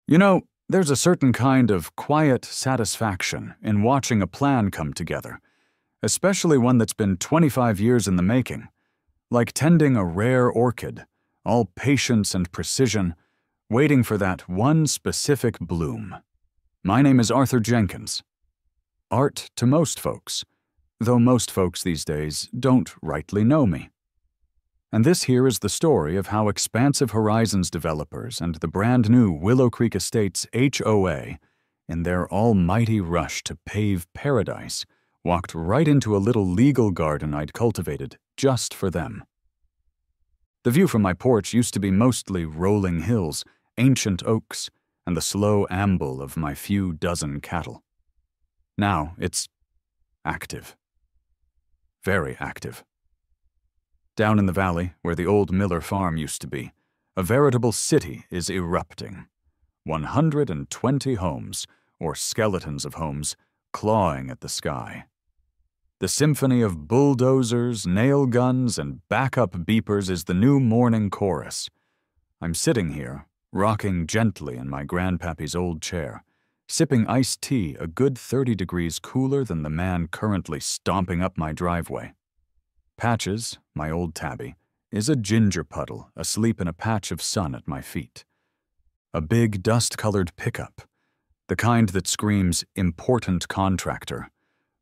You know, there's a certain kind of quiet satisfaction in watching a plan come together, especially one that's been 25 years in the making. Like tending a rare orchid, all patience and precision, waiting for that one specific bloom. My name is Arthur Jenkins. Art to most folks, though most folks these days don't rightly know me. And this here is the story of how Expansive Horizons developers and the brand new Willow Creek Estates HOA, in their almighty rush to pave paradise, walked right into a little legal garden I'd cultivated just for them. The view from my porch used to be mostly rolling hills, ancient oaks, and the slow amble of my few dozen cattle. Now it's active. Very active. Down in the valley, where the old Miller farm used to be, a veritable city is erupting. 120 homes, or skeletons of homes, clawing at the sky. The symphony of bulldozers, nail guns, and backup beepers is the new morning chorus. I'm sitting here, rocking gently in my grandpappy's old chair, sipping iced tea a good 30 degrees cooler than the man currently stomping up my driveway. Patches, my old tabby, is a ginger puddle asleep in a patch of sun at my feet. A big dust-colored pickup, the kind that screams "important contractor,"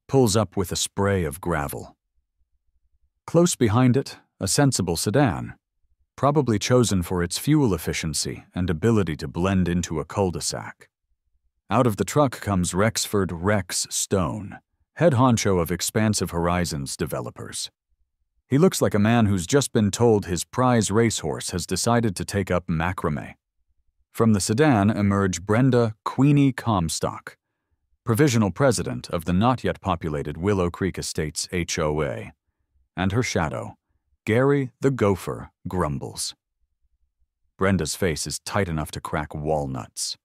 pulls up with a spray of gravel. Close behind it, a sensible sedan, probably chosen for its fuel efficiency and ability to blend into a cul-de-sac. Out of the truck comes Rexford Rex Stone, head honcho of Expansive Horizons developers. He looks like a man who's just been told his prize racehorse has decided to take up macrame. From the sedan emerge Brenda Queenie Comstock, provisional president of the not-yet-populated Willow Creek Estates HOA, and her shadow, Gary the Gopher Grumbles. Brenda's face is tight enough to crack walnuts.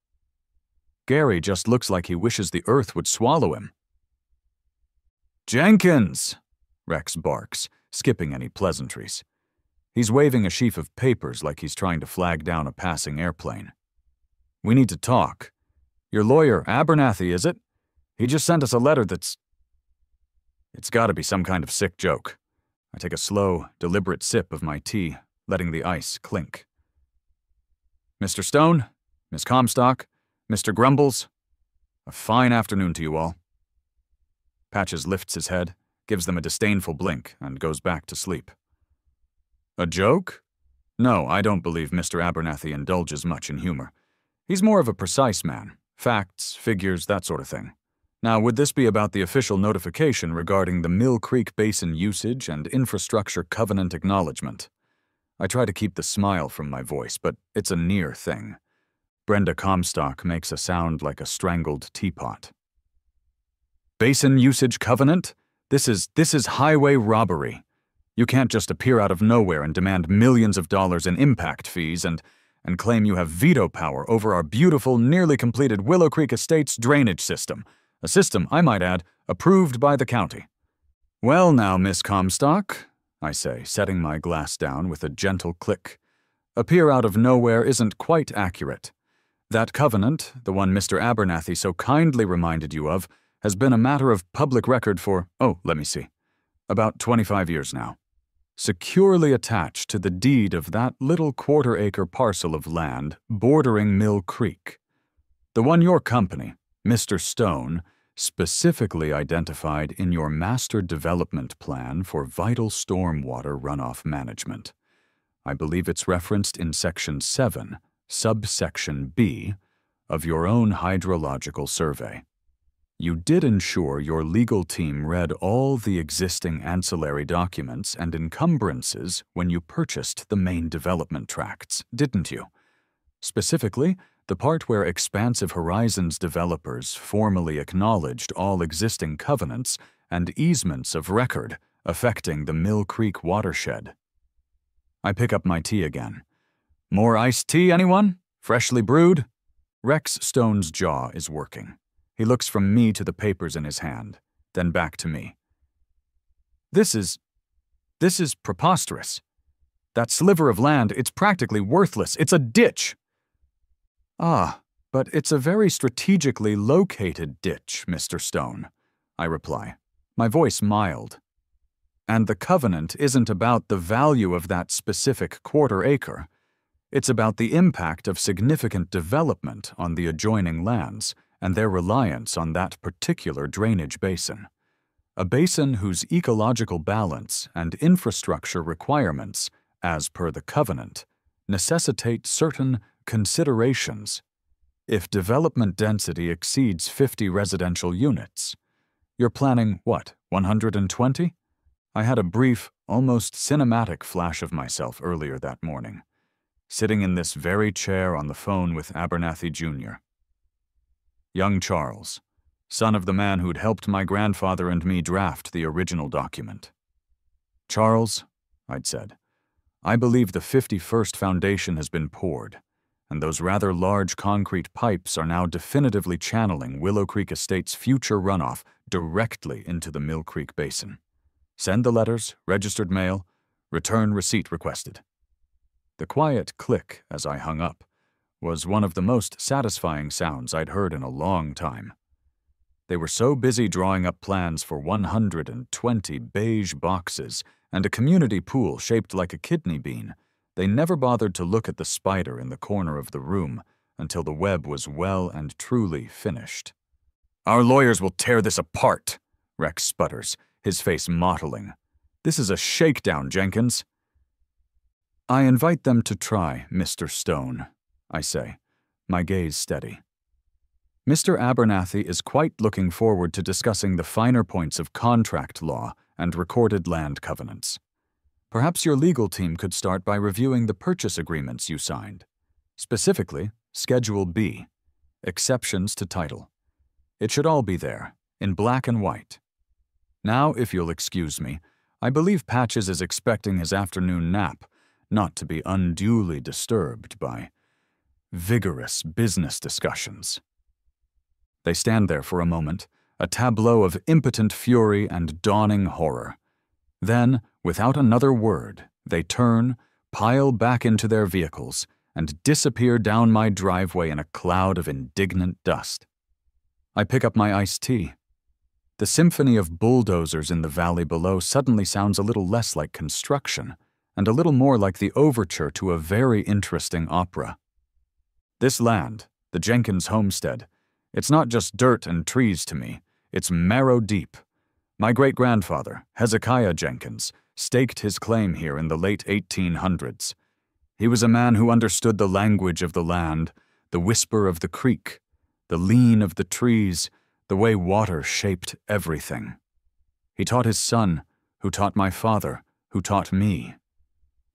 Gary just looks like he wishes the earth would swallow him. "Jenkins!" Rex barks, skipping any pleasantries. He's waving a sheaf of papers like he's trying to flag down a passing airplane. "We need to talk. Your lawyer, Abernathy, is it? He just sent us a letter that's..." It's gotta be some kind of sick joke. I take a slow, deliberate sip of my tea, letting the ice clink. "Mr. Stone, Miss Comstock, Mr. Grumbles, a fine afternoon to you all." Patches lifts his head, gives them a disdainful blink, and goes back to sleep. "A joke? No, I don't believe Mr. Abernathy indulges much in humor. He's more of a precise man. Facts, figures, that sort of thing. Now, would this be about the official notification regarding the Mill Creek Basin usage and infrastructure covenant acknowledgement?" I try to keep the smile from my voice, but it's a near thing. Brenda Comstock makes a sound like a strangled teapot. "Basin usage covenant? This is highway robbery. You can't just appear out of nowhere and demand millions of dollars in impact fees and claim you have veto power over our beautiful, nearly completed Willow Creek Estates drainage system, a system, I might add, approved by the county." "Well now, Miss Comstock," I say, setting my glass down with a gentle click, "appear out of nowhere isn't quite accurate. That covenant, the one Mr. Abernathy so kindly reminded you of, has been a matter of public record for, about 25 years now. Securely attached to the deed of that little quarter-acre parcel of land bordering Mill Creek. The one your company, Mr. Stone, specifically identified in your master development plan for vital stormwater runoff management. I believe it's referenced in Section 7, subsection B, of your own hydrological survey. You did ensure your legal team read all the existing ancillary documents and encumbrances when you purchased the main development tracts, didn't you? Specifically, the part where Expansive Horizons developers formally acknowledged all existing covenants and easements of record affecting the Mill Creek watershed. I pick up my tea again. "More iced tea, anyone? Freshly brewed?" Rex Stone's jaw is working. He looks from me to the papers in his hand, then back to me. This is preposterous. That sliver of land, it's practically worthless. It's a ditch." "Ah," But it's a very strategically located ditch, Mr. Stone, I reply, my voice mild. And the covenant isn't about the value of that specific quarter acre. It's about the impact of significant development on the adjoining lands and their reliance on that particular drainage basin. A basin whose ecological balance and infrastructure requirements, as per the covenant, necessitate certain considerations. If development density exceeds 50 residential units, you're planning, what, 120? I had a brief, almost cinematic flash of myself earlier that morning, sitting in this very chair on the phone with Abernathy Jr. Young Charles, son of the man who'd helped my grandfather and me draft the original document. Charles, I'd said, I believe the 51st foundation has been poured, and those rather large concrete pipes are now definitively channeling Willow Creek Estate's future runoff directly into the Mill Creek Basin. Send the letters, registered mail, return receipt requested. The quiet click as I hung up was one of the most satisfying sounds I'd heard in a long time. They were so busy drawing up plans for 120 beige boxes and a community pool shaped like a kidney bean, they never bothered to look at the spider in the corner of the room until the web was well and truly finished. Our lawyers will tear this apart, Rex sputters, his face mottling. This is a shakedown, Jenkins. I invite them to try, Mr. Stone, I say, my gaze steady. Mr. Abernathy is quite looking forward to discussing the finer points of contract law and recorded land covenants. Perhaps your legal team could start by reviewing the purchase agreements you signed. Specifically, Schedule B, exceptions to title. It should all be there, in black and white. Now, if you'll excuse me, I believe Patches is expecting his afternoon nap, not to be unduly disturbed by vigorous business discussions. They stand there for a moment, a tableau of impotent fury and dawning horror. Then, without another word, they turn, pile back into their vehicles, and disappear down my driveway in a cloud of indignant dust. I pick up my iced tea. The symphony of bulldozers in the valley below suddenly sounds a little less like construction, and a little more like the overture to a very interesting opera. This land, the Jenkins homestead, it's not just dirt and trees to me, it's marrow deep. My great-grandfather, Hezekiah Jenkins, staked his claim here in the late 1800s. He was a man who understood the language of the land, the whisper of the creek, the lean of the trees, the way water shaped everything. He taught his son, who taught my father, who taught me.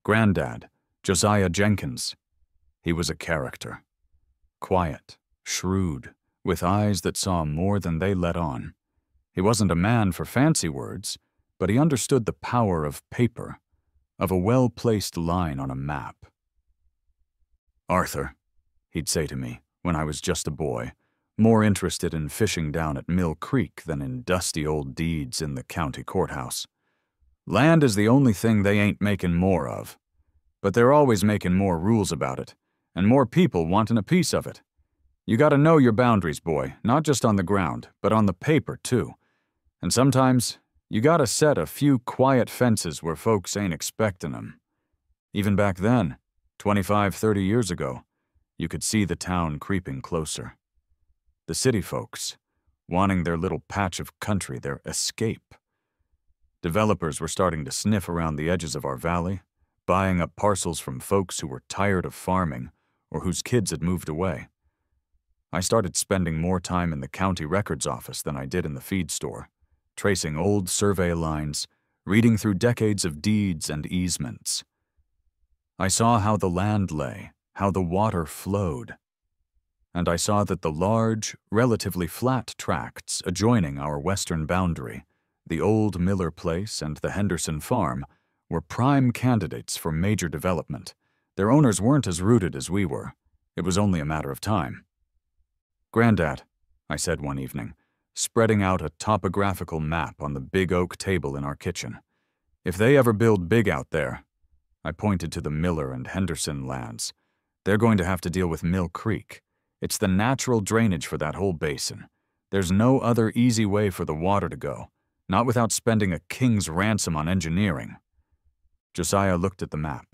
Granddad, Josiah Jenkins. He was a character. Quiet, shrewd, with eyes that saw more than they let on. He wasn't a man for fancy words, but he understood the power of paper, of a well-placed line on a map. Arthur, he'd say to me when I was just a boy, more interested in fishing down at Mill Creek than in dusty old deeds in the county courthouse. Land is the only thing they ain't making more of. But they're always making more rules about it, and more people wanting a piece of it. You gotta know your boundaries, boy, not just on the ground, but on the paper, too. And sometimes, you gotta set a few quiet fences where folks ain't expecting 'em. Even back then, 25, 30 years ago, you could see the town creeping closer. The city folks, wanting their little patch of country, their escape. Developers were starting to sniff around the edges of our valley, buying up parcels from folks who were tired of farming or whose kids had moved away. I started spending more time in the county records office than I did in the feed store, tracing old survey lines, reading through decades of deeds and easements. I saw how the land lay, how the water flowed. And I saw that the large, relatively flat tracts adjoining our western boundary, the old Miller Place and the Henderson Farm, were prime candidates for major development. Their owners weren't as rooted as we were. It was only a matter of time. Granddad, I said one evening, spreading out a topographical map on the big oak table in our kitchen. If they ever build big out there, I pointed to the Miller and Henderson lands, they're going to have to deal with Mill Creek. It's the natural drainage for that whole basin. There's no other easy way for the water to go, not without spending a king's ransom on engineering. Josiah looked at the map,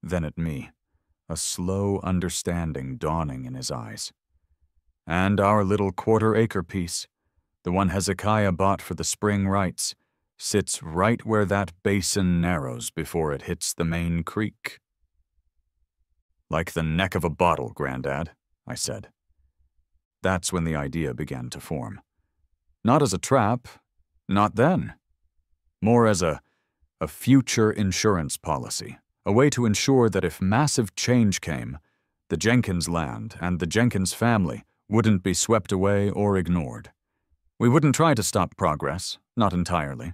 then at me, a slow understanding dawning in his eyes. And our little quarter-acre piece, the one Hezekiah bought for the spring rites, sits right where that basin narrows before it hits the main creek. Like the neck of a bottle, Grandad, I said. That's when the idea began to form. Not as a trap, not then. More as a future insurance policy, a way to ensure that if massive change came, the Jenkins land and the Jenkins family wouldn't be swept away or ignored. We wouldn't try to stop progress, not entirely,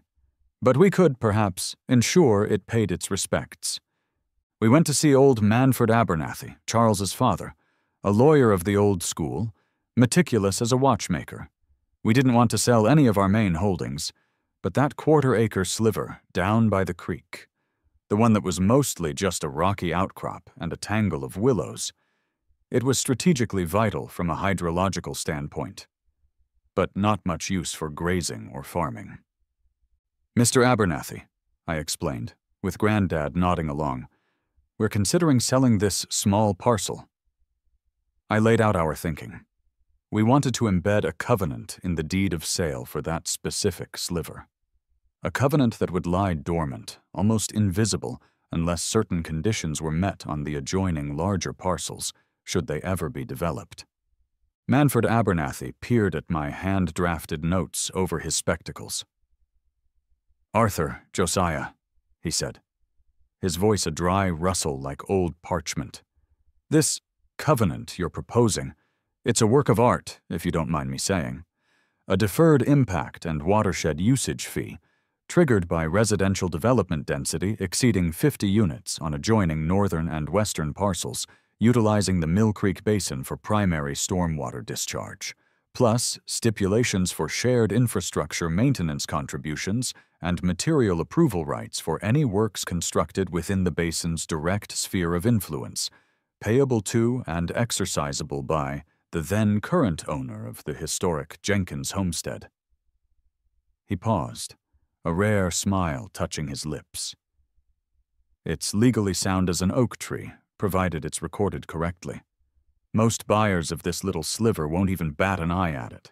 but we could, perhaps, ensure it paid its respects. We went to see old Manfred Abernathy, Charles's father, a lawyer of the old school, meticulous as a watchmaker. We didn't want to sell any of our main holdings, but that quarter-acre sliver down by the creek, the one that was mostly just a rocky outcrop and a tangle of willows, it was strategically vital from a hydrological standpoint, but not much use for grazing or farming. Mr. Abernathy, I explained, with Grandad nodding along, we're considering selling this small parcel. I laid out our thinking. We wanted to embed a covenant in the deed of sale for that specific sliver. A covenant that would lie dormant, almost invisible, unless certain conditions were met on the adjoining larger parcels, should they ever be developed. Manfred Abernathy peered at my hand-drafted notes over his spectacles. "Arthur, Josiah," he said, his voice a dry rustle like old parchment. "This covenant you're proposing, it's a work of art, if you don't mind me saying. A deferred impact and watershed usage fee, triggered by residential development density exceeding 50 units on adjoining northern and western parcels, utilizing the Mill Creek Basin for primary stormwater discharge, plus stipulations for shared infrastructure maintenance contributions and material approval rights for any works constructed within the basin's direct sphere of influence, payable to and exercisable by the then current owner of the historic Jenkins homestead." He paused, a rare smile touching his lips. "It's legally sound as an oak tree, provided it's recorded correctly. Most buyers of this little sliver won't even bat an eye at it.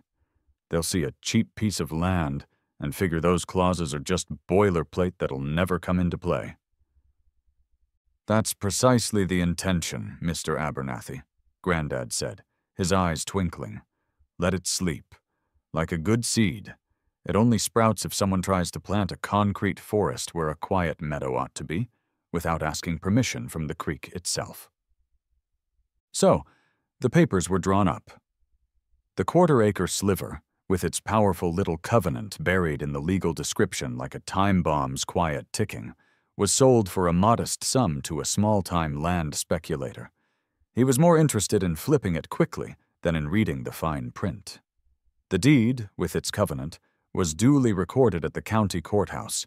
They'll see a cheap piece of land and figure those clauses are just boilerplate that'll never come into play." "That's precisely the intention, Mr. Abernathy," Grandad said, his eyes twinkling. "Let it sleep. Like a good seed. It only sprouts if someone tries to plant a concrete forest where a quiet meadow ought to be, without asking permission from the creek itself." So, the papers were drawn up. The quarter-acre sliver, with its powerful little covenant buried in the legal description like a time bomb's quiet ticking, was sold for a modest sum to a small-time land speculator. He was more interested in flipping it quickly than in reading the fine print. The deed, with its covenant, was duly recorded at the county courthouse,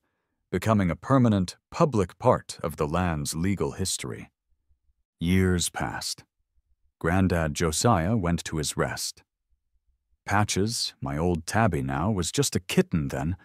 becoming a permanent, public part of the land's legal history. Years passed. Grandad Josiah went to his rest. Patches, my old tabby now, was just a kitten then,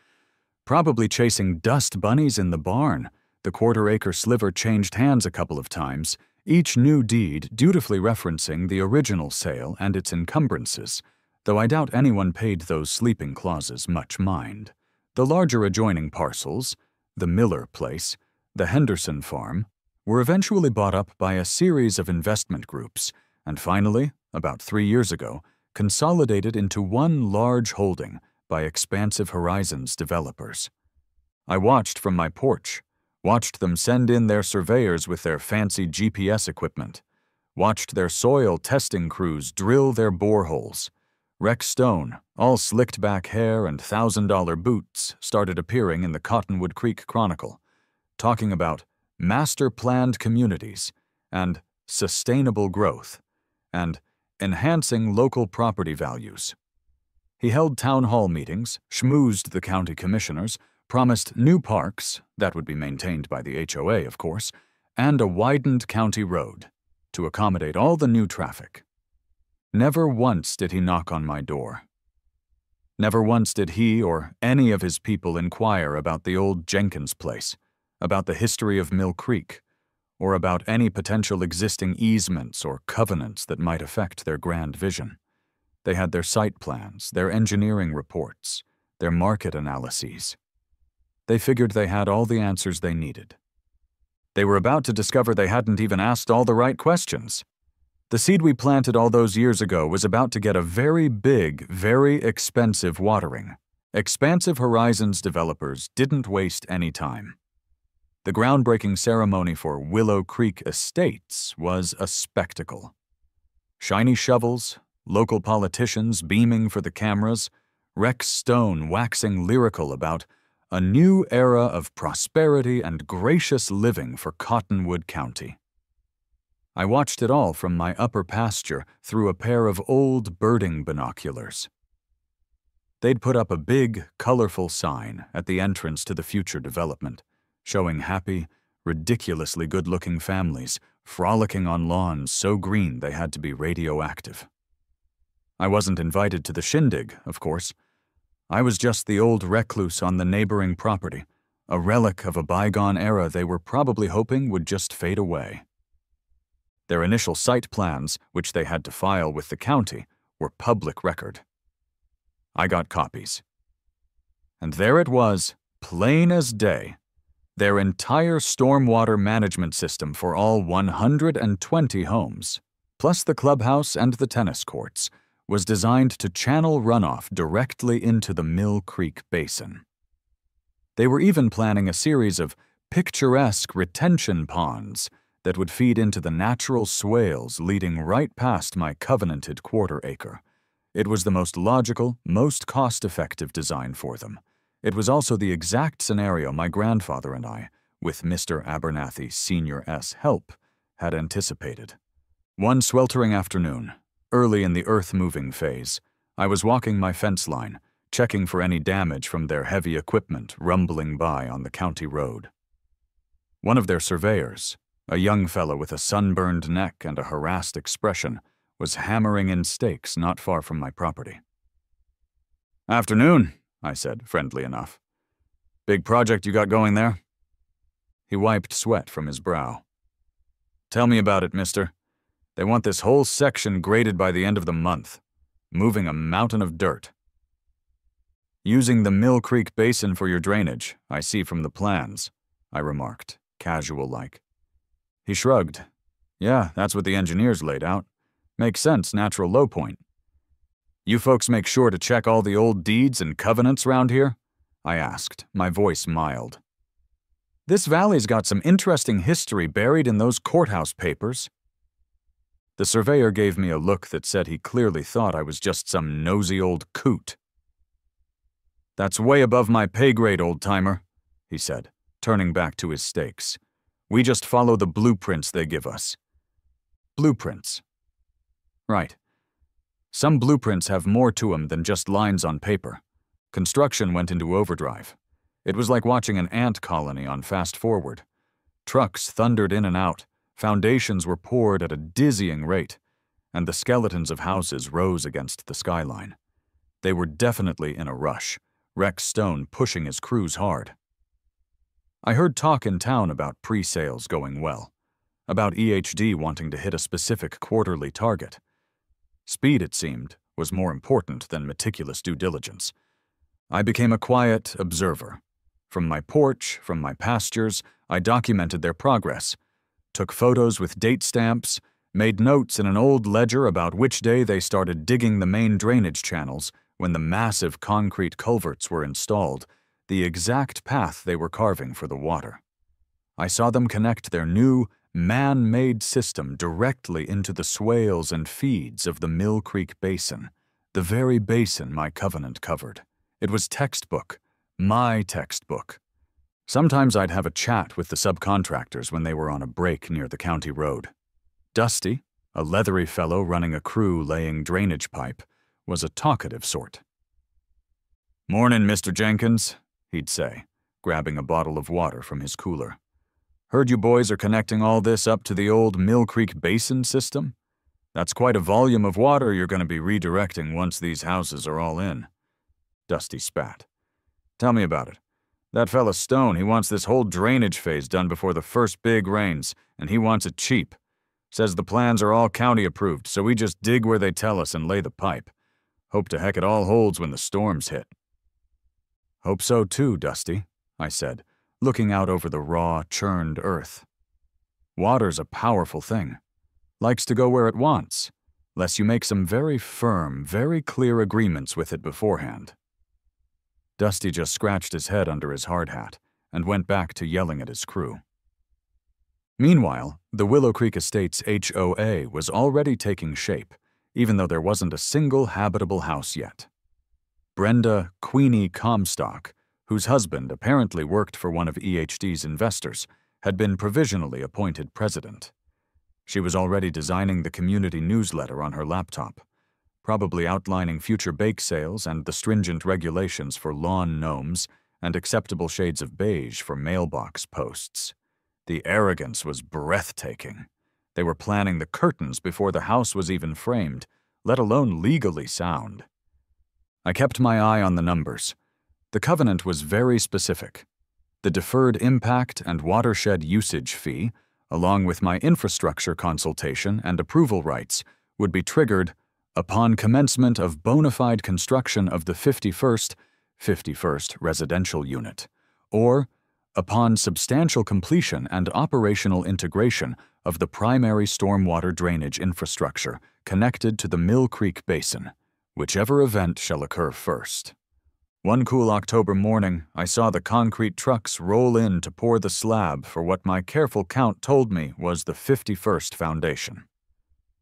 probably chasing dust bunnies in the barn. The quarter-acre sliver changed hands a couple of times, each new deed dutifully referencing the original sale and its encumbrances, though I doubt anyone paid those sleeping clauses much mind. The larger adjoining parcels, the Miller place, the Henderson farm, were eventually bought up by a series of investment groups, and finally, about 3 years ago, consolidated into one large holding by Expansive Horizons developers. I watched from my porch, watched them send in their surveyors with their fancy GPS equipment, watched their soil testing crews drill their boreholes. Rex Stone, all slicked-back hair and $1,000 boots, started appearing in the Cottonwood Creek Chronicle, talking about master-planned communities and sustainable growth and enhancing local property values. He held town hall meetings, schmoozed the county commissioners, promised new parks, that would be maintained by the HOA, of course, and a widened county road to accommodate all the new traffic. Never once did he knock on my door. Never once did he or any of his people inquire about the old Jenkins place, about the history of Mill Creek, or about any potential existing easements or covenants that might affect their grand vision. They had their site plans, their engineering reports, their market analyses. They figured they had all the answers they needed. They were about to discover they hadn't even asked all the right questions. The seed we planted all those years ago was about to get a very big, very expensive watering. Expansive Horizons developers didn't waste any time. The groundbreaking ceremony for Willow Creek Estates was a spectacle. Shiny shovels, local politicians beaming for the cameras, Rex Stone waxing lyrical about a new era of prosperity and gracious living for Cottonwood County. I watched it all from my upper pasture through a pair of old birding binoculars. They'd put up a big, colorful sign at the entrance to the future development, showing happy, ridiculously good-looking families frolicking on lawns so green they had to be radioactive. I wasn't invited to the shindig, of course. I was just the old recluse on the neighboring property, a relic of a bygone era they were probably hoping would just fade away. Their initial site plans, which they had to file with the county, were public record. I got copies. And there it was, plain as day. Their entire stormwater management system for all 120 homes, plus the clubhouse and the tennis courts, was designed to channel runoff directly into the Mill Creek Basin. They were even planning a series of picturesque retention ponds that would feed into the natural swales leading right past my covenanted quarter-acre. It was the most logical, most cost-effective design for them. It was also the exact scenario my grandfather and I, with Mr. Abernathy Sr. S. help, had anticipated. One sweltering afternoon, early in the earth-moving phase, I was walking my fence line, checking for any damage from their heavy equipment rumbling by on the county road. One of their surveyors, a young fellow with a sunburned neck and a harassed expression, was hammering in stakes not far from my property. "Afternoon," I said, friendly enough. "Big project you got going there?" He wiped sweat from his brow. "Tell me about it, mister. They want this whole section graded by the end of the month, moving a mountain of dirt." "Using the Mill Creek Basin for your drainage, I see from the plans," I remarked, casual-like. He shrugged. "Yeah, that's what the engineers laid out. Makes sense, natural low point." "You folks make sure to check all the old deeds and covenants round here?" I asked, my voice mild. "This valley's got some interesting history buried in those courthouse papers." The surveyor gave me a look that said he clearly thought I was just some nosy old coot. "That's way above my pay grade, old-timer," he said, turning back to his stakes. "We just follow the blueprints they give us." Blueprints. Right. Some blueprints have more to them than just lines on paper. Construction went into overdrive. It was like watching an ant colony on fast forward. Trucks thundered in and out, foundations were poured at a dizzying rate, and the skeletons of houses rose against the skyline. They were definitely in a rush, Rex Stone pushing his crews hard. I heard talk in town about pre-sales going well, about EHD wanting to hit a specific quarterly target. Speed, it seemed, was more important than meticulous due diligence. I became a quiet observer. From my porch, from my pastures, I documented their progress, took photos with date stamps, made notes in an old ledger about which day they started digging the main drainage channels when the massive concrete culverts were installed, the exact path they were carving for the water. I saw them connect their new, man-made system directly into the swales and feeds of the Mill Creek Basin, the very basin my covenant covered. It was textbook, my textbook. Sometimes I'd have a chat with the subcontractors when they were on a break near the county road. Dusty, a leathery fellow running a crew laying drainage pipe, was a talkative sort. "Mornin', Mr. Jenkins," he'd say, grabbing a bottle of water from his cooler. "Heard you boys are connecting all this up to the old Mill Creek Basin system? That's quite a volume of water you're going to be redirecting once these houses are all in. Dusty spat. Tell me about it. That fella Stone, he wants this whole drainage phase done before the first big rains, and he wants it cheap. Says the plans are all county approved, so we just dig where they tell us and lay the pipe. Hope to heck it all holds when the storms hit. Hope so too, Dusty, I said, looking out over the raw, churned earth. Water's a powerful thing. Likes to go where it wants, lest you make some very firm, very clear agreements with it beforehand. Dusty just scratched his head under his hard hat and went back to yelling at his crew. Meanwhile, the Willow Creek Estates HOA was already taking shape, even though there wasn't a single habitable house yet. Brenda Queenie Comstock, whose husband apparently worked for one of EHD's investors, had been provisionally appointed president. She was already designing the community newsletter on her laptop, probably outlining future bake sales and the stringent regulations for lawn gnomes and acceptable shades of beige for mailbox posts. The arrogance was breathtaking. They were planning the curtains before the house was even framed, let alone legally sound. I kept my eye on the numbers. The covenant was very specific. The deferred impact and watershed usage fee, along with my infrastructure consultation and approval rights, would be triggered upon commencement of bona fide construction of the 51st residential unit, or upon substantial completion and operational integration of the primary stormwater drainage infrastructure connected to the Mill Creek Basin, whichever event shall occur first. One cool October morning, I saw the concrete trucks roll in to pour the slab for what my careful count told me was the 51st foundation.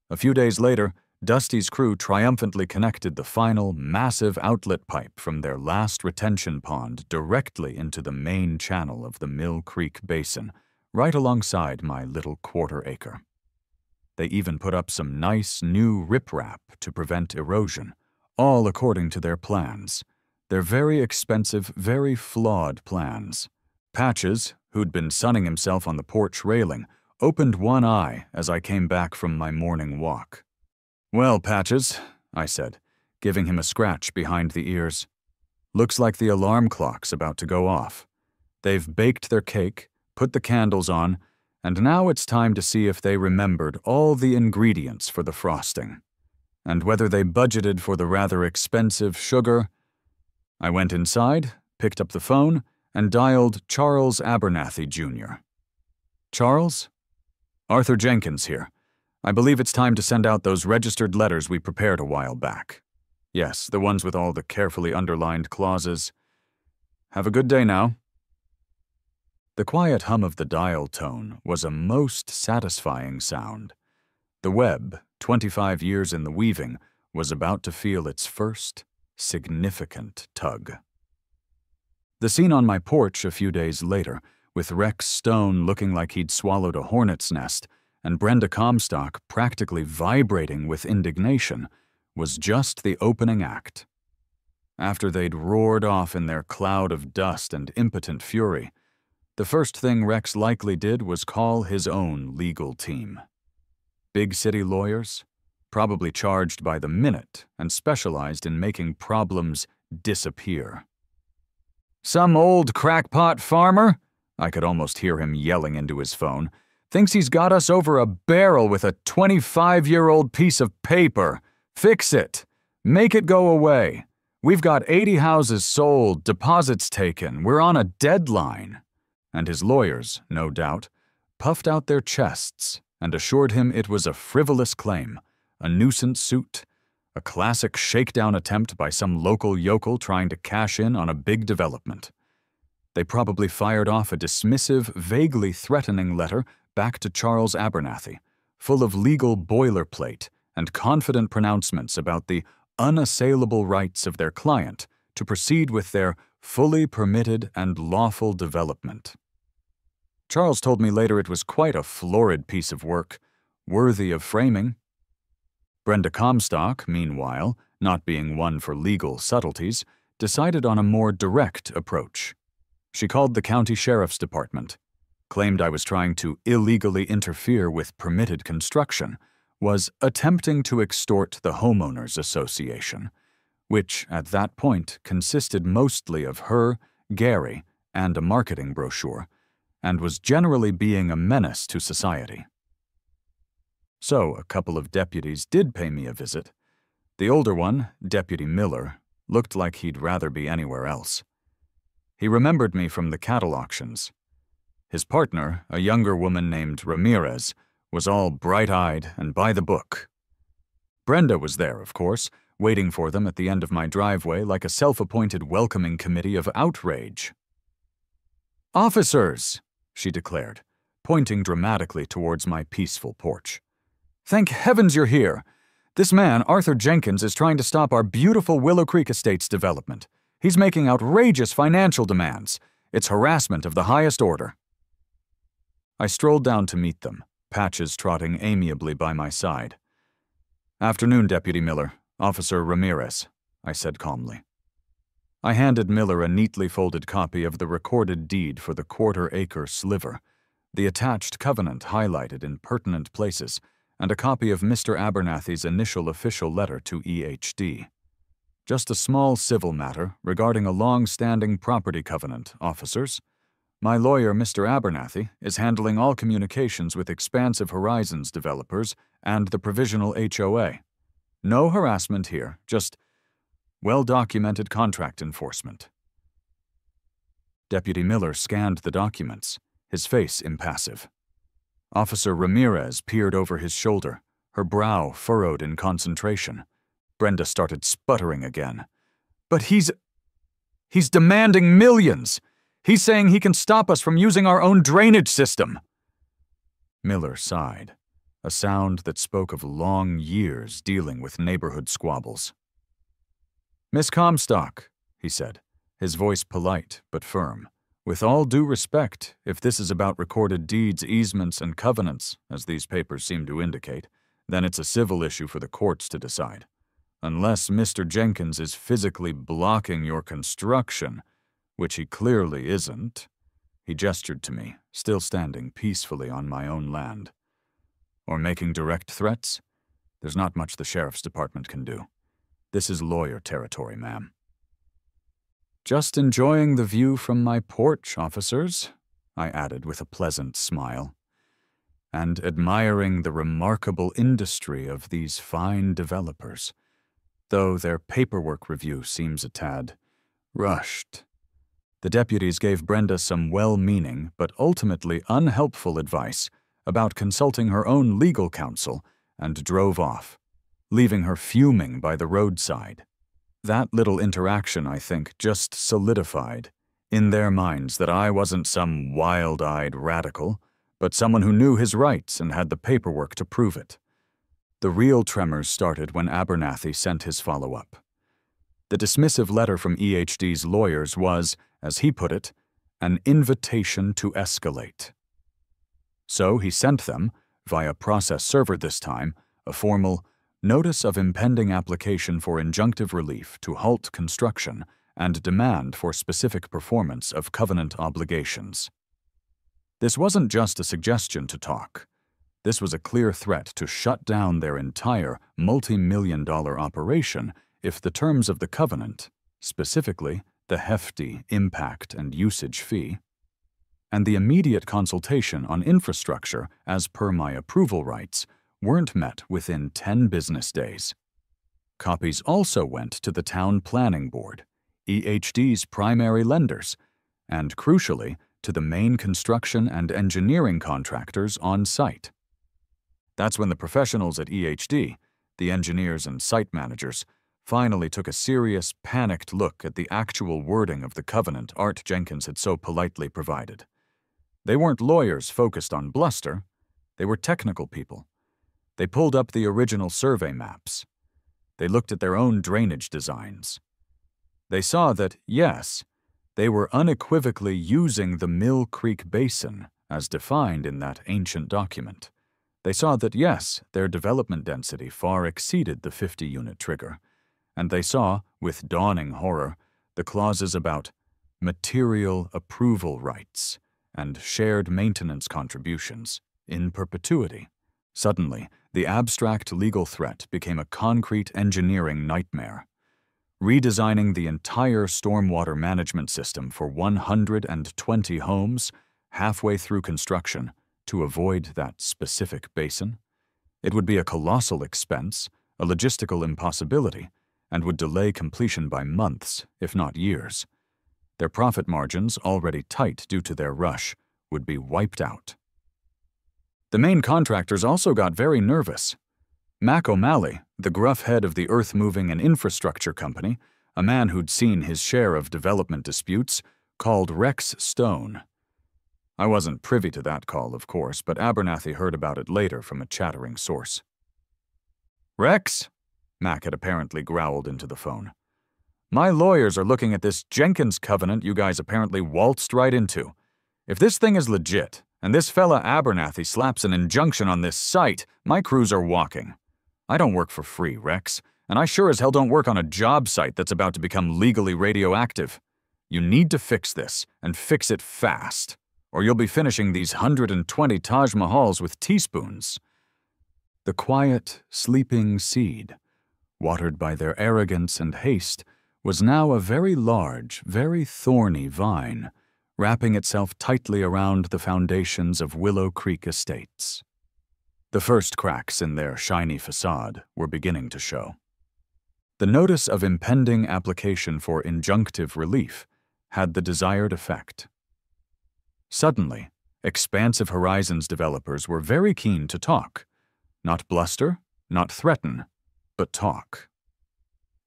A few days later, Dusty's crew triumphantly connected the final, massive outlet pipe from their last retention pond directly into the main channel of the Mill Creek Basin, right alongside my little quarter-acre. They even put up some nice new riprap to prevent erosion, all according to their plans. Their very expensive, very flawed plans. Patches, who'd been sunning himself on the porch railing, opened one eye as I came back from my morning walk. "Well, Patches," I said, giving him a scratch behind the ears. "Looks like the alarm clock's about to go off. They've baked their cake, put the candles on, and now it's time to see if they remembered all the ingredients for the frosting, and whether they budgeted for the rather expensive sugar." I went inside, picked up the phone, and dialed Charles Abernathy, Jr. "Charles? Arthur Jenkins here. I believe it's time to send out those registered letters we prepared a while back. Yes, the ones with all the carefully underlined clauses. Have a good day now." The quiet hum of the dial tone was a most satisfying sound. The web, 25 years in the weaving, was about to feel its first significant tug. The scene on my porch a few days later, with Rex Stone looking like he'd swallowed a hornet's nest, and Brenda Comstock practically vibrating with indignation, was just the opening act. After they'd roared off in their cloud of dust and impotent fury, the first thing Rex likely did was call his own legal team. Big city lawyers, probably charged by the minute and specialized in making problems disappear. "Some old crackpot farmer," I could almost hear him yelling into his phone, "thinks he's got us over a barrel with a 25-year-old piece of paper. Fix it. Make it go away. We've got 80 houses sold, deposits taken. We're on a deadline." And his lawyers, no doubt, puffed out their chests and assured him it was a frivolous claim, a nuisance suit, a classic shakedown attempt by some local yokel trying to cash in on a big development. They probably fired off a dismissive, vaguely threatening letter back to Charles Abernathy, full of legal boilerplate and confident pronouncements about the unassailable rights of their client to proceed with their fully permitted and lawful development. Charles told me later it was quite a florid piece of work, worthy of framing. Brenda Comstock, meanwhile, not being one for legal subtleties, decided on a more direct approach. She called the county sheriff's department, claimed I was trying to illegally interfere with permitted construction, was attempting to extort the Homeowners Association, which at that point consisted mostly of her, Gary, and a marketing brochure, and was generally being a menace to society. So a couple of deputies did pay me a visit. The older one, Deputy Miller, looked like he'd rather be anywhere else. He remembered me from the cattle auctions. His partner, a younger woman named Ramirez, was all bright-eyed and by the book. Brenda was there, of course, waiting for them at the end of my driveway like a self-appointed welcoming committee of outrage. "Officers," she declared, pointing dramatically towards my peaceful porch. "Thank heavens you're here. This man, Arthur Jenkins, is trying to stop our beautiful Willow Creek Estates development. He's making outrageous financial demands. It's harassment of the highest order." I strolled down to meet them, Patches trotting amiably by my side. "Afternoon, Deputy Miller. Officer Ramirez," I said calmly. I handed Miller a neatly folded copy of the recorded deed for the quarter-acre sliver, the attached covenant highlighted in pertinent places, and a copy of Mr. Abernathy's initial official letter to EHD. "Just a small civil matter regarding a long-standing property covenant, officers. My lawyer, Mr. Abernathy, is handling all communications with Expansive Horizons developers and the provisional HOA. No harassment here, just well-documented contract enforcement." Deputy Miller scanned the documents, his face impassive. Officer Ramirez peered over his shoulder, her brow furrowed in concentration. Brenda started sputtering again. "But he's demanding millions! He's saying he can stop us from using our own drainage system!" Miller sighed, a sound that spoke of long years dealing with neighborhood squabbles. "Miss Comstock," he said, his voice polite but firm, "with all due respect, if this is about recorded deeds, easements, and covenants, as these papers seem to indicate, then it's a civil issue for the courts to decide. Unless Mr. Jenkins is physically blocking your construction, which he clearly isn't," he gestured to me, still standing peacefully on my own land, "or making direct threats, there's not much the sheriff's department can do. This is lawyer territory, ma'am." "Just enjoying the view from my porch, officers," I added with a pleasant smile, "and admiring the remarkable industry of these fine developers, though their paperwork review seems a tad rushed." The deputies gave Brenda some well-meaning but ultimately unhelpful advice about consulting her own legal counsel and drove off, leaving her fuming by the roadside. That little interaction, I think, just solidified in their minds that I wasn't some wild-eyed radical, but someone who knew his rights and had the paperwork to prove it. The real tremors started when Abernathy sent his follow-up. The dismissive letter from EHD's lawyers was, as he put it, an invitation to escalate. So he sent them, via process server this time, a formal notice of impending application for injunctive relief to halt construction and demand for specific performance of covenant obligations. This wasn't just a suggestion to talk. This was a clear threat to shut down their entire multi-million-dollar operation if the terms of the covenant, specifically the hefty impact and usage fee, and the immediate consultation on infrastructure as per my approval rights, weren't met within 10 business days. Copies also went to the Town Planning Board, EHD's primary lenders, and crucially, to the main construction and engineering contractors on site. That's when the professionals at EHD, the engineers and site managers, finally took a serious, panicked look at the actual wording of the covenant Art Jenkins had so politely provided. They weren't lawyers focused on bluster. They were technical people. They pulled up the original survey maps. They looked at their own drainage designs. They saw that, yes, they were unequivocally using the Mill Creek Basin as defined in that ancient document. They saw that, yes, their development density far exceeded the 50-unit trigger, and they saw, with dawning horror, the clauses about material approval rights and shared maintenance contributions in perpetuity, Suddenly, the abstract legal threat became a concrete engineering nightmare. Redesigning the entire stormwater management system for 120 homes halfway through construction to avoid that specific basin? It would be a colossal expense, a logistical impossibility, and would delay completion by months, if not years. Their profit margins, already tight due to their rush, would be wiped out. The main contractors also got very nervous. Mac O'Malley, the gruff head of the earth-moving and infrastructure company, a man who'd seen his share of development disputes, called Rex Stone. I wasn't privy to that call, of course, but Abernathy heard about it later from a chattering source. "Rex," Mac had apparently growled into the phone, "my lawyers are looking at this Jenkins covenant you guys apparently waltzed right into. If this thing is legit, and this fella Abernathy slaps an injunction on this site, my crews are walking. I don't work for free, Rex, and I sure as hell don't work on a job site that's about to become legally radioactive. You need to fix this, and fix it fast, or you'll be finishing these 120 Taj Mahals with teaspoons." The quiet, sleeping seed, watered by their arrogance and haste, was now a very large, very thorny vine, wrapping itself tightly around the foundations of Willow Creek Estates. The first cracks in their shiny facade were beginning to show. The notice of impending application for injunctive relief had the desired effect. Suddenly, Expansive Horizons developers were very keen to talk. Not bluster, not threaten, but talk.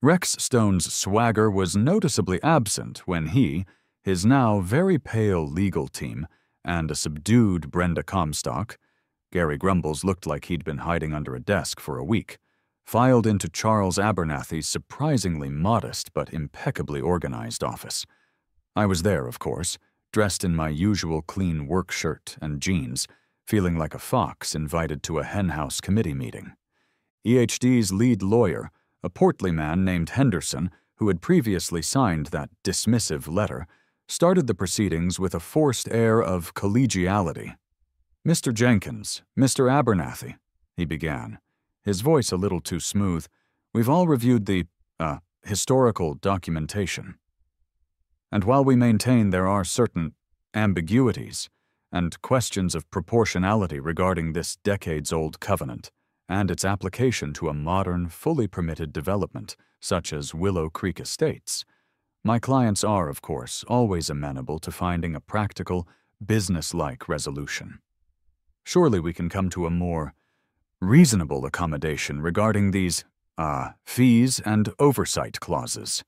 Rex Stone's swagger was noticeably absent when he, his now very pale legal team, and a subdued Brenda Comstock — Gary Grumbles looked like he'd been hiding under a desk for a week — filed into Charles Abernathy's surprisingly modest but impeccably organized office. I was there, of course, dressed in my usual clean work shirt and jeans, feeling like a fox invited to a henhouse committee meeting. EHD's lead lawyer, a portly man named Henderson, who had previously signed that dismissive letter, started the proceedings with a forced air of collegiality. "Mr. Jenkins, Mr. Abernathy," he began, his voice a little too smooth, "we've all reviewed the, historical documentation. And while we maintain there are certain ambiguities and questions of proportionality regarding this decades-old covenant and its application to a modern, fully permitted development such as Willow Creek Estates, my clients are, of course, always amenable to finding a practical, business-like resolution. Surely we can come to a more reasonable accommodation regarding these, fees and oversight clauses."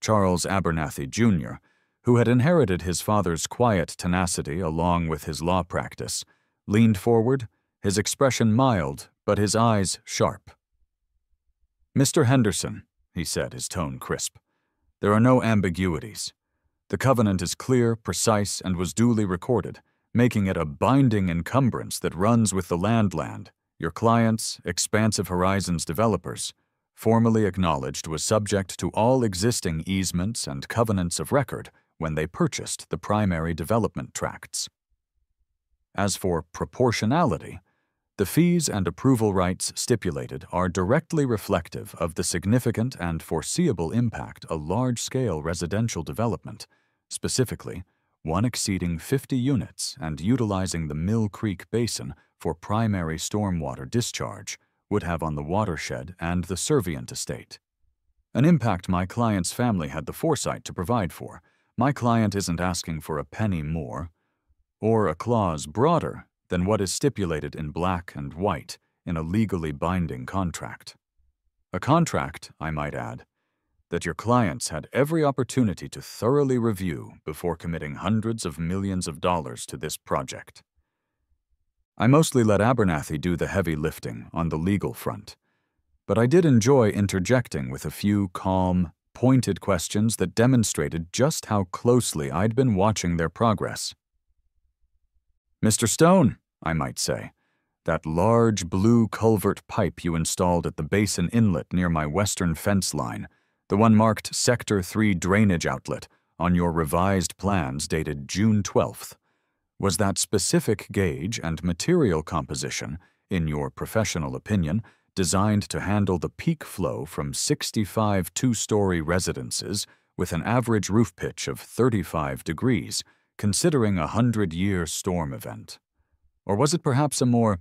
Charles Abernathy, Jr., who had inherited his father's quiet tenacity along with his law practice, leaned forward, his expression mild but his eyes sharp. "Mr. Henderson," he said, his tone crisp, "there are no ambiguities. The covenant is clear, precise, and was duly recorded, making it a binding encumbrance that runs with the land, your clients, Expansive Horizons developers, formally acknowledged was subject to all existing easements and covenants of record when they purchased the primary development tracts. As for proportionality, the fees and approval rights stipulated are directly reflective of the significant and foreseeable impact a large-scale residential development, specifically one exceeding 50 units and utilizing the Mill Creek Basin for primary stormwater discharge, would have on the watershed and the Servient estate. An impact my client's family had the foresight to provide for. My client isn't asking for a penny more, or a clause broader than what is stipulated in black and white in a legally binding contract. A contract, I might add, that your clients had every opportunity to thoroughly review before committing hundreds of millions of dollars to this project. I mostly let Abernathy do the heavy lifting on the legal front, but I did enjoy interjecting with a few calm, pointed questions that demonstrated just how closely I'd been watching their progress. "Mr. Stone," I might say, "that large blue culvert pipe you installed at the basin inlet near my western fence line, the one marked Sector 3 drainage outlet on your revised plans dated June 12th, was that specific gauge and material composition in your professional opinion, designed to handle the peak flow from 65 two-story residences with an average roof pitch of 35 degrees, considering a 100-year storm event? Or was it perhaps a more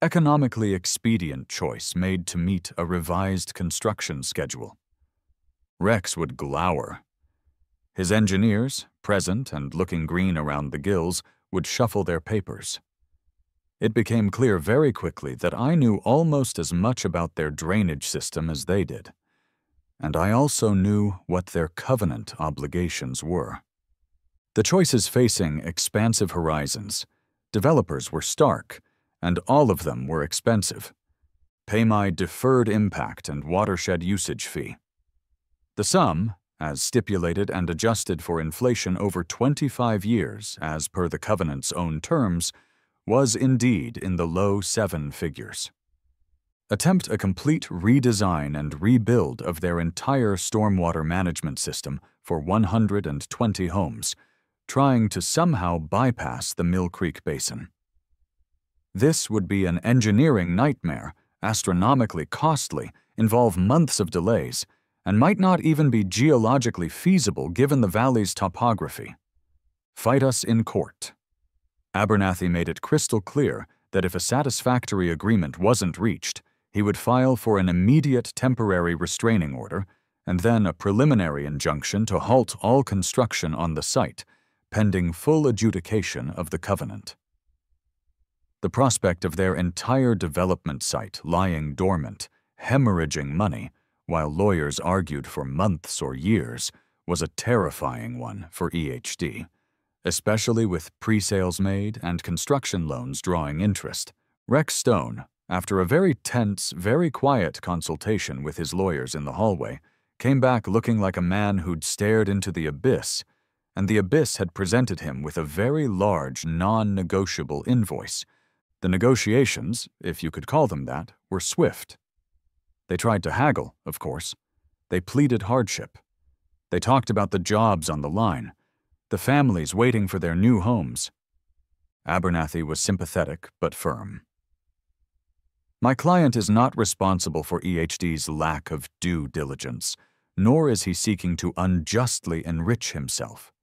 economically expedient choice made to meet a revised construction schedule? Rex would glower. His engineers, present and looking green around the gills, would shuffle their papers. It became clear very quickly that I knew almost as much about their drainage system as they did, and I also knew what their covenant obligations were. The choices facing expansive horizons, developers were stark, and all of them were expensive. Pay my deferred impact and watershed usage fee. The sum, as stipulated and adjusted for inflation over 25 years as per the covenant's own terms, was indeed in the low 7 figures. Attempt a complete redesign and rebuild of their entire stormwater management system for 120 homes, trying to somehow bypass the Mill Creek Basin. This would be an engineering nightmare, astronomically costly, involve months of delays, and might not even be geologically feasible given the valley's topography. Fight us in court. Abernathy made it crystal clear that if a satisfactory agreement wasn't reached, he would file for an immediate temporary restraining order and then a preliminary injunction to halt all construction on the site, pending full adjudication of the covenant. The prospect of their entire development site lying dormant, hemorrhaging money, while lawyers argued for months or years, was a terrifying one for EHD, especially with pre-sales made and construction loans drawing interest. Rex Stone, after a very tense, very quiet consultation with his lawyers in the hallway, came back looking like a man who'd stared into the abyss, and the abyss had presented him with a very large, non-negotiable invoice. The negotiations, if you could call them that, were swift. They tried to haggle, of course. They pleaded hardship. They talked about the jobs on the line, the families waiting for their new homes. Abernathy was sympathetic but firm. My client is not responsible for EHD's lack of due diligence, nor is he seeking to unjustly enrich himself.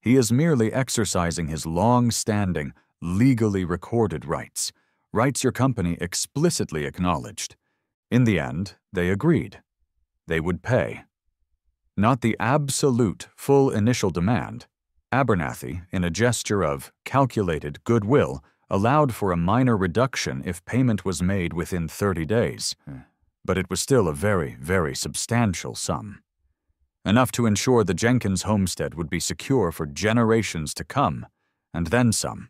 He is merely exercising his long-standing, legally recorded rights, rights your company explicitly acknowledged. In the end, they agreed. They would pay. Not the absolute, full initial demand. Abernathy, in a gesture of calculated goodwill, allowed for a minor reduction if payment was made within 30 days, but it was still a very, very substantial sum. Enough to ensure the Jenkins homestead would be secure for generations to come, and then some.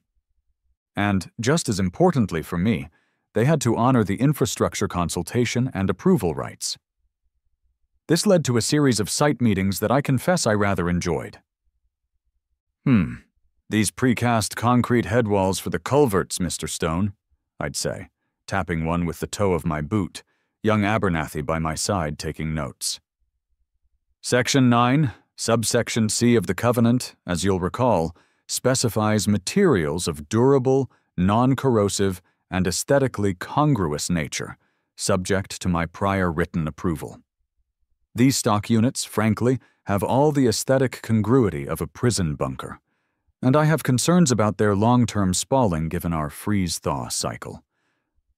And, just as importantly for me, they had to honor the infrastructure consultation and approval rights. This led to a series of site meetings that I confess I rather enjoyed. These precast concrete headwalls for the culverts, Mr. Stone, I'd say, tapping one with the toe of my boot, young Abernathy by my side taking notes. Section 9, subsection C of the covenant, as you'll recall, specifies materials of durable, non-corrosive, and aesthetically congruous nature, subject to my prior written approval. These stock units, frankly, have all the aesthetic congruity of a prison bunker, and I have concerns about their long-term spalling given our freeze-thaw cycle.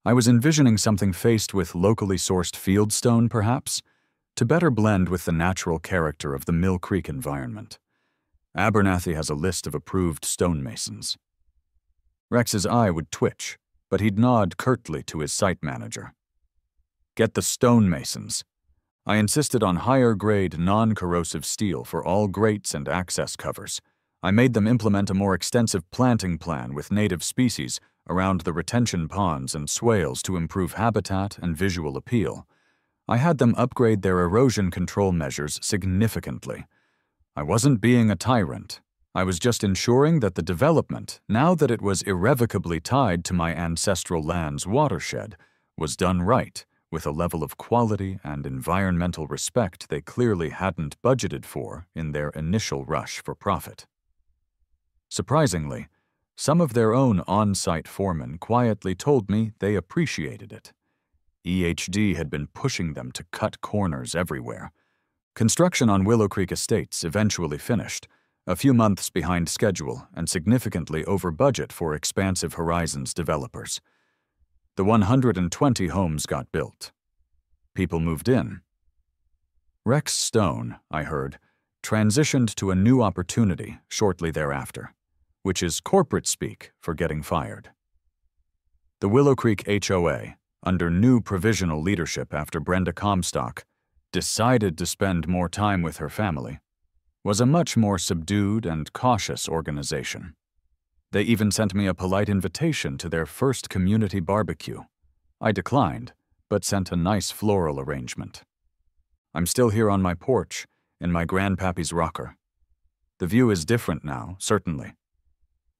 I was envisioning something faced with locally sourced fieldstone, perhaps, to better blend with the natural character of the Mill Creek environment. Abernathy has a list of approved stonemasons. Rex's eye would twitch, but he'd nod curtly to his site manager. Get the stonemasons. I insisted on higher-grade, non-corrosive steel for all grates and access covers. I made them implement a more extensive planting plan with native species around the retention ponds and swales to improve habitat and visual appeal. I had them upgrade their erosion control measures significantly. I wasn't being a tyrant. I was just ensuring that the development, now that it was irrevocably tied to my ancestral land's watershed, was done right, with a level of quality and environmental respect they clearly hadn't budgeted for in their initial rush for profit. Surprisingly, Some of their own on-site foremen quietly told me they appreciated it. EHD had been pushing them to cut corners everywhere. Construction on Willow Creek Estates eventually finished, a few months behind schedule and significantly over budget for Expansive Horizons developers. The 120 homes got built. People moved in. Rex Stone, I heard, transitioned to a new opportunity shortly thereafter, which is corporate speak for getting fired. The Willow Creek HOA, under new provisional leadership after Brenda Comstock, decided to spend more time with her family, was a much more subdued and cautious organization. They even sent me a polite invitation to their first community barbecue. I declined, but sent a nice floral arrangement. I'm still here on my porch, in my grandpappy's rocker. The view is different now, certainly.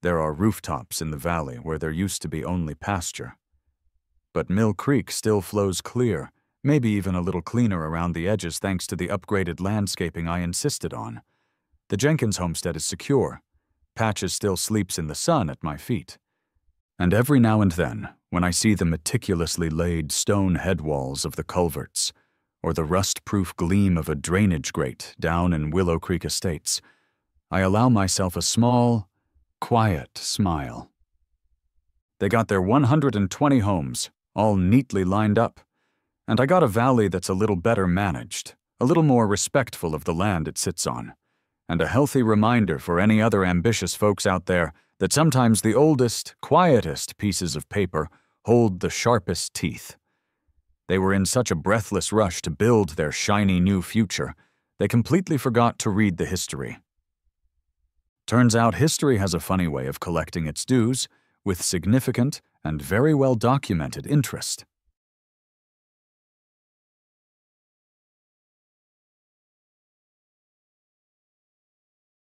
There are rooftops in the valley where there used to be only pasture. But Mill Creek still flows clear, maybe even a little cleaner around the edges thanks to the upgraded landscaping I insisted on. The Jenkins homestead is secure. Patches still sleeps in the sun at my feet. And every now and then, when I see the meticulously laid stone headwalls of the culverts, or the rust-proof gleam of a drainage grate down in Willow Creek Estates, I allow myself a small, quiet smile. They got their 120 homes, all neatly lined up, and I got a valley that's a little better managed, a little more respectful of the land it sits on, and a healthy reminder for any other ambitious folks out there that sometimes the oldest, quietest pieces of paper hold the sharpest teeth. They were in such a breathless rush to build their shiny new future, they completely forgot to read the history. Turns out history has a funny way of collecting its dues with significant and very well documented interest.